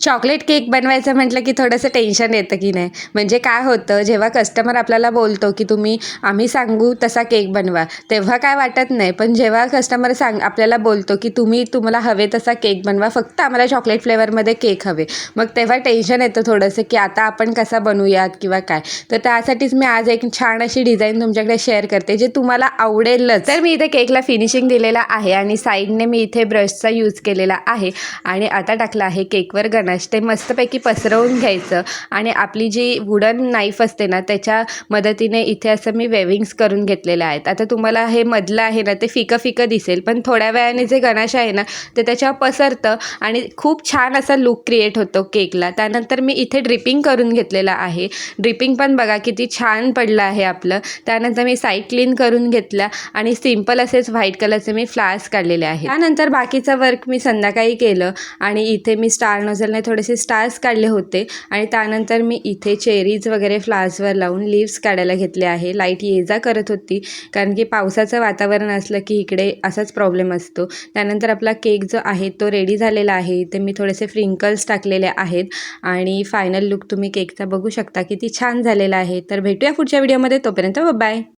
Chocolate cake बनवायचं म्हटलं की थोडंसं टेन्शन येतं की नाही. म्हणजे काय होतं, जेव्हा कस्टमर आपल्याला बोलतो की आम्ही सांगू तसा केक बनवा, तेव्हा काय वाटत नाही. पण जेव्हा कस्टमर आपल्याला बोलतो की तुम्हाला हवे तसा केक बनवा, फक्त आम्हाला चॉकलेट फ्लेवरमध्ये केक हवे, मग तेव्हा टेन्शन येतं थोडंसं की आता आपण कसा बनवूयात किंवा काय. तर त्यासाठीच मी आज एक छान अशी डिझाईन तुमच्याकडे शेअर करते जे तुम्हाला आवडेलच. तर मी इथे केकला फिनिशिंग दिलेला आहे आणि साईडने मी इथे ब्रशचा यूज केलेला आहे आणि आता टाकला आहे केकवर गणाश. ते मस्तपैकी पसरवून घ्यायचं आणि आपली जी वुडन नाईफ असते ना, त्याच्या मदतीने इथे असं मी वेविंग्स करून घेतलेले आहेत. आता तुम्हाला हे मधलं आहे ना, ते फिकं फिकं दिसेल, पण थोड्या वेळाने जे गणाश आहे ना, ते त्याच्यावर पसरतं आणि खूप छान असा लुक क्रिएट होतो केकला. त्यानंतर मी इथे ड्रिपिंग करून घेतलेलं आहे. ड्रिपिंग पण बघा किती छान पडलं आहे आपलं. त्यानंतर मी साईड क्लीन करून घेतल्या आणि सिम्पल असेच व्हाईट कलरचे मी फ्लावर्स काढलेले आहेत. त्यानंतर बाकीचं वर्क मी संध्याकाळी केलं आणि इथे मी स्टार नोझलने थोडेसे स्टार्स काढले होते आणि त्यानंतर मी इथे चेरीज वगैरे फ्लावर्सवर लावून लीव्स काढायला घेतले आहे. लाईट ये जा करत होती कारण की पावसाचं वातावरण असलं की इकडे असाच प्रॉब्लेम असतो. त्यानंतर आपला केक जो आहे तो रेडी झालेला आहे. इथे मी थोडेसे फ्रिंकल्स टाकलेले आहेत आणि फायनल लुक तुम्ही केकचा बघू शकता किती छान झालेला आहे. तर भेटूया पुढच्या व्हिडिओमध्ये, तोपर्यंत बाय.